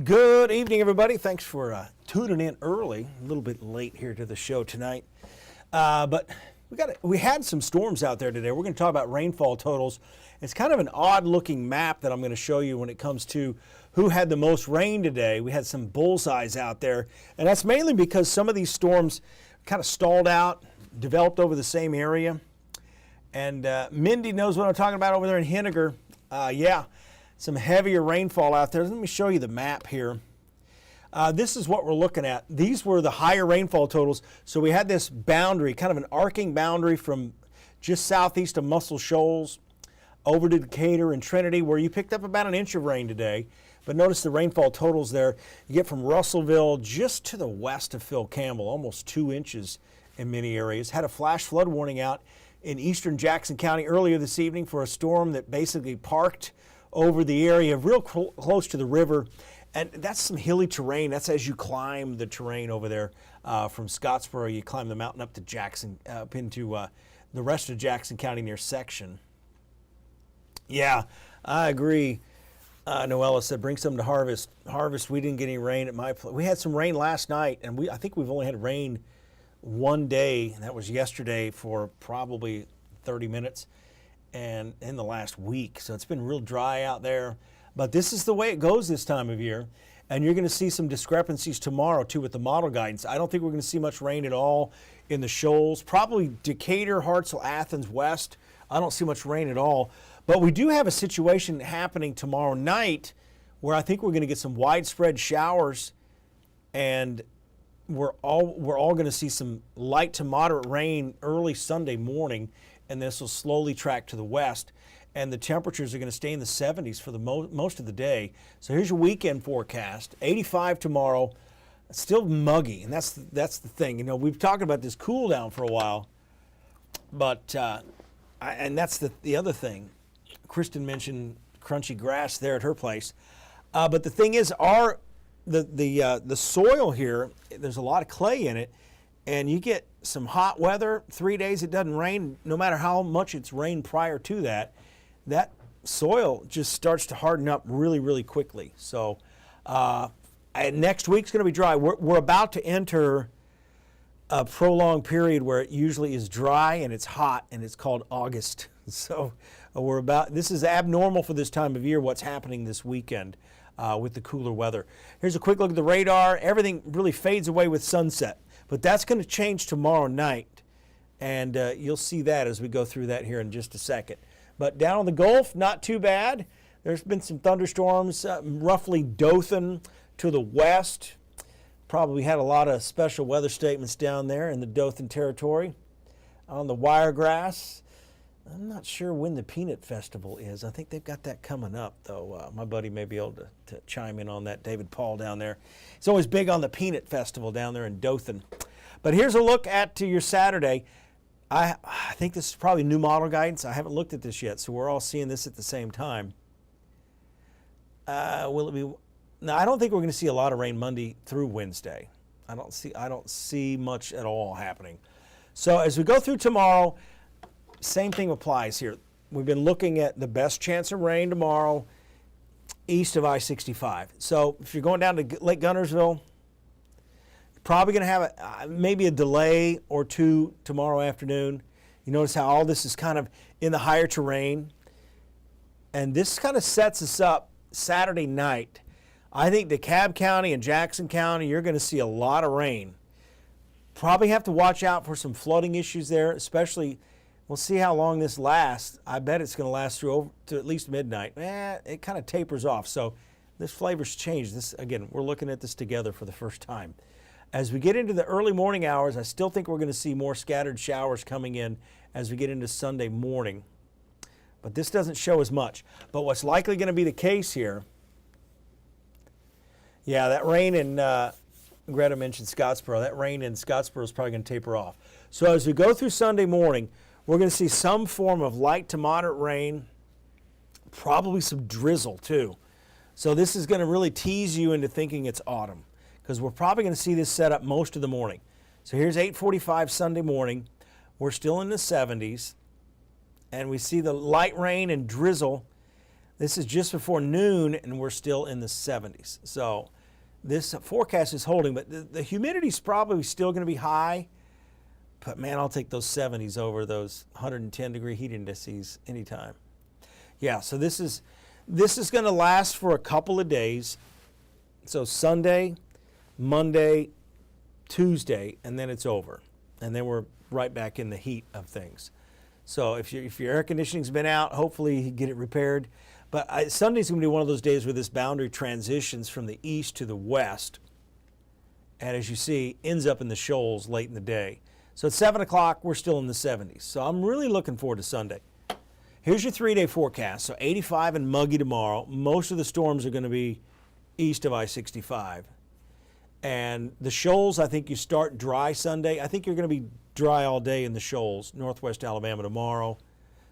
Good evening, everybody. Thanks for tuning in early. A little bit late here to the show tonight, but we had some storms out there today. We're going to talk about rainfall totals. It's kind of an odd-looking map that I'm going to show you when it comes to who had the most rain today. We had some bullseyes out there, and that's mainly because some of these storms kind of stalled out, developed over the same area. And Mindy knows what I'm talking about over there in Henniger. Yeah. Some heavier rainfall out there. Let me show you the map here. This is what we're looking at. These were the higher rainfall totals. So we had this boundary, kind of an arcing boundary from just southeast of Muscle Shoals over to Decatur and Trinity, where you picked up about an inch of rain today. But notice the rainfall totals there. You get from Russellville just to the west of Phil Campbell, almost 2 inches in many areas. Had a flash flood warning out in eastern Jackson County earlier this evening for a storm that basically parked over the area real close to the river, and that's some hilly terrain. That's as you climb the terrain over there from Scottsboro. You climb the mountain up to Jackson, up into the rest of Jackson County near Section. Yeah, I agree. Noella said, bring some to Harvest. Harvest, we didn't get any rain at my place. We had some rain last night, and I think we've only had rain one day, and that was yesterday for probably 30 minutes. And in the last week. So it's been real dry out there. But this is the way it goes this time of year. And you're going to see some discrepancies tomorrow, too, with the model guidance. I don't think we're going to see much rain at all in the shoals. Probably Decatur, Hartselle, Athens, West. I don't see much rain at all. But we do have a situation happening tomorrow night where I think we're going to get some widespread showers. And we're all going to see some light to moderate rain early Sunday morning. And this will slowly track to the west, and the temperatures are going to stay in the 70s for the most of the day. So here's your weekend forecast: 85 tomorrow. It's still muggy, and that's the thing. You know, we've talked about this cool down for a while, but and that's the other thing. Kristen mentioned crunchy grass there at her place, but the thing is, the soil here, there's a lot of clay in it. And you get some hot weather, 3 days it doesn't rain, no matter how much it's rained prior to that, that soil just starts to harden up really, really quickly. So next week's going to be dry. We're about to enter a prolonged period where it usually is dry and it's hot, and it's called August. So this is abnormal for this time of year, what's happening this weekend with the cooler weather. Here's a quick look at the radar. Everything really fades away with sunset. But that's going to change tomorrow night, and you'll see that as we go through that here in just a second. But down on the Gulf, not too bad. There's been some thunderstorms, roughly Dothan to the west. Probably had a lot of special weather statements down there in the Dothan territory. On the Wiregrass, I'm not sure when the Peanut Festival is. I think they've got that coming up, though. My buddy may be able to chime in on that, David Paul down there. He's always big on the Peanut Festival down there in Dothan. But here's a look at your Saturday. I think this is probably new model guidance. I haven't looked at this yet, so we're all seeing this at the same time. Will it be? No, I don't think we're going to see a lot of rain Monday through Wednesday. I don't see much at all happening. So as we go through tomorrow, same thing applies here. We've been looking at the best chance of rain tomorrow east of I-65. So if you're going down to Lake Gunnersville, you're probably going to have maybe a delay or two tomorrow afternoon. You notice how all this is kind of in the higher terrain. And this kind of sets us up Saturday night. I think DeKalb County and Jackson County, you're going to see a lot of rain. Probably have to watch out for some flooding issues there, especially. We'll see how long this lasts. I bet it's going to last through to at least midnight. It kind of tapers off. So this flavor's changed. Again, we're looking at this together for the first time. As we get into the early morning hours, I still think we're going to see more scattered showers coming in as we get into Sunday morning. But this doesn't show as much. But what's likely going to be the case here, yeah, that rain in, Greta mentioned Scottsboro. That rain in Scottsboro is probably going to taper off. So as we go through Sunday morning, we're going to see some form of light to moderate rain, probably some drizzle too. So this is going to really tease you into thinking it's autumn, because we're probably going to see this set up most of the morning. So here's 8:45 Sunday morning. We're still in the 70s, and we see the light rain and drizzle This is just before noon, and we're still in the 70s. So this forecast is holding, but the humidity is probably still going to be high. But man, I'll take those 70s over those 110-degree heat indices anytime. Yeah, so this is going to last for a couple of days. So Sunday, Monday, Tuesday, and then it's over. And then we're right back in the heat of things. So if your air conditioning's been out, hopefully you get it repaired. But Sunday's going to be one of those days where this boundary transitions from the east to the west. And as you see, ends up in the shoals late in the day. So at 7 o'clock, we're still in the 70s. So I'm really looking forward to Sunday. Here's your 3-day forecast. So 85 and muggy tomorrow. Most of the storms are going to be east of I-65. And the shoals, I think you start dry Sunday. I think you're going to be dry all day in the shoals, northwest Alabama tomorrow.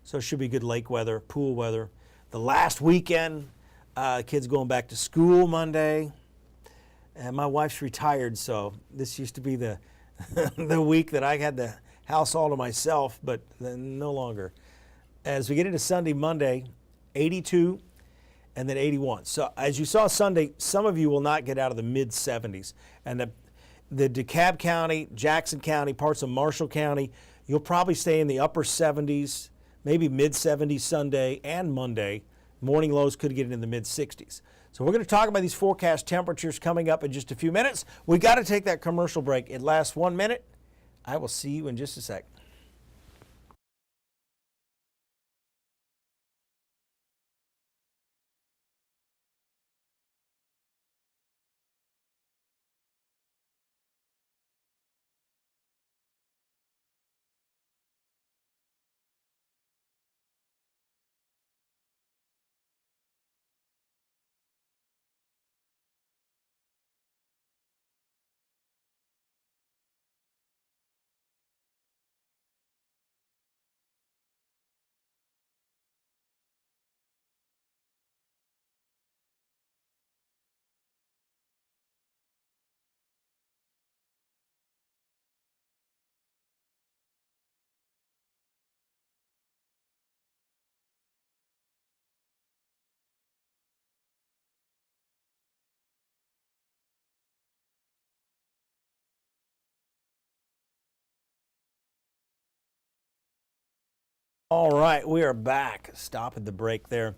So it should be good lake weather, pool weather. The last weekend, kids going back to school Monday. And my wife's retired, so this used to be the the week that I had the house all to myself, but no longer. As we get into Sunday, Monday, 82 and then 81. So as you saw Sunday, some of you will not get out of the mid-70s. And the DeKalb County, Jackson County, parts of Marshall County, you'll probably stay in the upper 70s, maybe mid-70s Sunday and Monday. Morning lows could get into the mid-60s. So we're going to talk about these forecast temperatures coming up in just a few minutes. We got to take that commercial break. It lasts 1 minute. I will see you in just a sec. All right, we are back. Stop at the break there.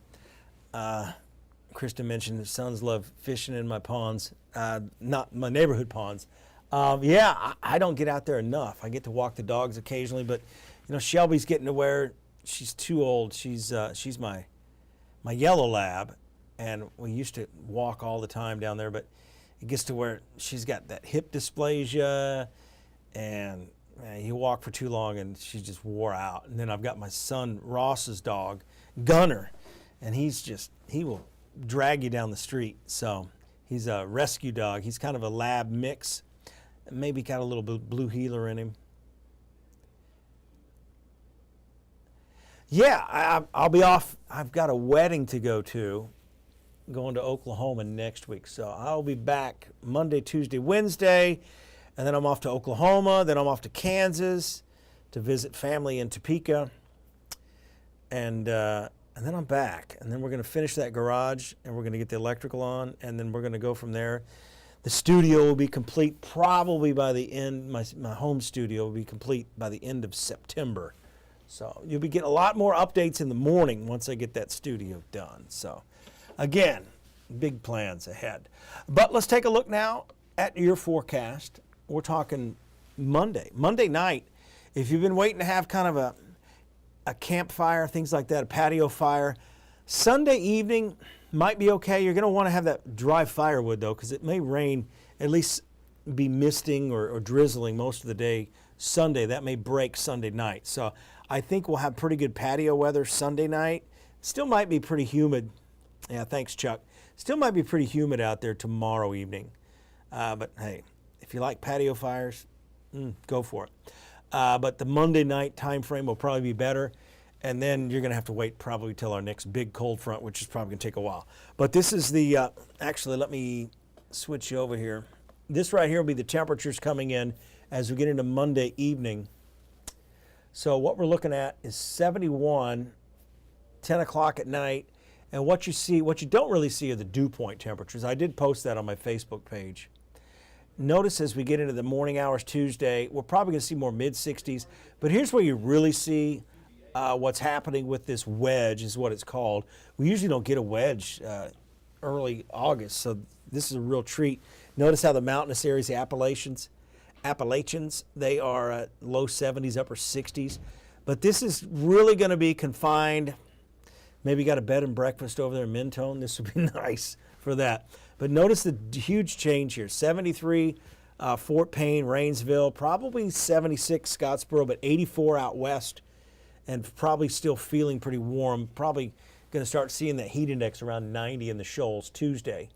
Krista mentioned that sons love fishing in my ponds, not my neighborhood ponds. Yeah, I don't get out there enough. I get to walk the dogs occasionally, but you know, Shelby's getting to where she's too old. She's my yellow lab, and we used to walk all the time down there, but it gets to where she's got that hip dysplasia, and you walk for too long and she just wore out. And then I've got my son Ross's dog, Gunner, and he will drag you down the street. So he's a rescue dog. He's kind of a lab mix, maybe got a little blue heeler in him. Yeah, I'll be off. I've got a wedding to go to, going to Oklahoma next week. So I'll be back Monday, Tuesday, Wednesday. And then I'm off to Oklahoma, then I'm off to Kansas to visit family in Topeka. And then I'm back. And then we're going to finish that garage, and we're going to get the electrical on, and then we're going to go from there. The studio will be complete probably by the end, my home studio will be complete by the end of September. So you'll be getting a lot more updates in the morning once I get that studio done. So again, big plans ahead. But let's take a look now at your forecast. We're talking Monday night. If you've been waiting to have kind of a campfire, things like that, a patio fire, Sunday evening might be okay. You're going to want to have that dry firewood, though, because it may rain, at least be misting or drizzling most of the day Sunday. That may break Sunday night. So I think we'll have pretty good patio weather Sunday night. Still might be pretty humid. Yeah, thanks, Chuck. Still might be pretty humid out there tomorrow evening. But hey, if you like patio fires, go for it. But the Monday night time frame will probably be better. And then you're going to have to wait probably till our next big cold front, which is probably going to take a while. But this is the, actually, let me switch you over here. This right here will be the temperatures coming in as we get into Monday evening. So what we're looking at is 71, 10 o'clock at night, And what you don't really see are the dew point temperatures. I did post that on my Facebook page. Notice as we get into the morning hours Tuesday, we're probably going to see more mid-60s. But here's where you really see what's happening with this wedge, is what it's called. We usually don't get a wedge early August, so this is a real treat. Notice how the mountainous areas, the Appalachians, they are low 70s, upper 60s. But this is really going to be confined. Maybe got a bed and breakfast over there in Mentone. This would be nice for that. But notice the huge change here. 73, Fort Payne, Rainsville, probably 76 Scottsboro, but 84 out west, and probably still feeling pretty warm. Probably going to start seeing that heat index around 90 in the shoals Tuesday.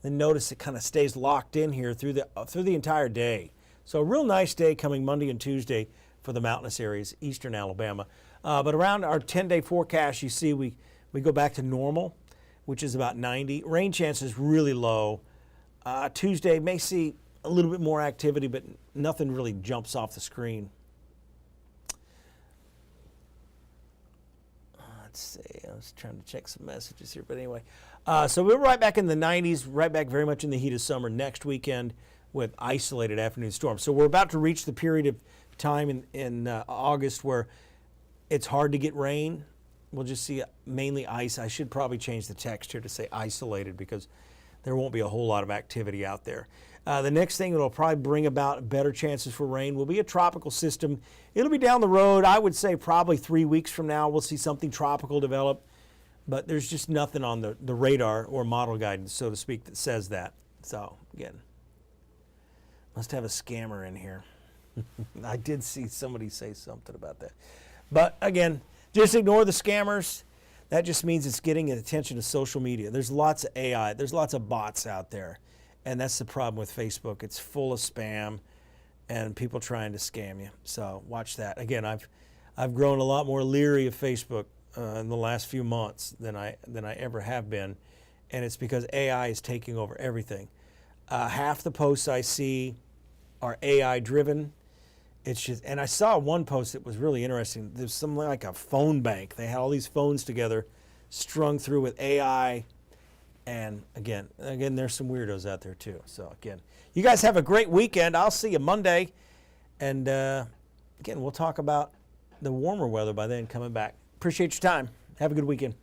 Then notice it kind of stays locked in here through the entire day. So a real nice day coming Monday and Tuesday for the mountainous areas, eastern Alabama. But around our 10-day forecast, you see we go back to normal, which is about 90. Rain chances really low. Tuesday may see a little bit more activity, but nothing really jumps off the screen. Let's see, I was trying to check some messages here, but anyway. So we're right back in the 90s, right back very much in the heat of summer next weekend with isolated afternoon storms. So we're about to reach the period of time in August where it's hard to get rain. We'll just see mainly ice. I should probably change the text here to say isolated because there won't be a whole lot of activity out there. The next thing that will probably bring about better chances for rain will be a tropical system. It'll be down the road. I would say probably 3 weeks from now we'll see something tropical develop, but there's just nothing on the radar or model guidance, so to speak, that says that. So again, must have a scammer in here. I did see somebody say something about that. But again, just ignore the scammers. That just means it's getting attention to social media. There's lots of AI. There's lots of bots out there. And that's the problem with Facebook. It's full of spam and people trying to scam you. So watch that. Again, I've grown a lot more leery of Facebook in the last few months than I ever have been. And it's because AI is taking over everything. Half the posts I see are AI driven. It's just, and I saw one post that was really interesting. There's something like a phone bank. They had all these phones together, strung through with AI. And again, there's some weirdos out there too. So again, you guys have a great weekend. I'll see you Monday. And again, we'll talk about the warmer weather by then coming back. Appreciate your time. Have a good weekend.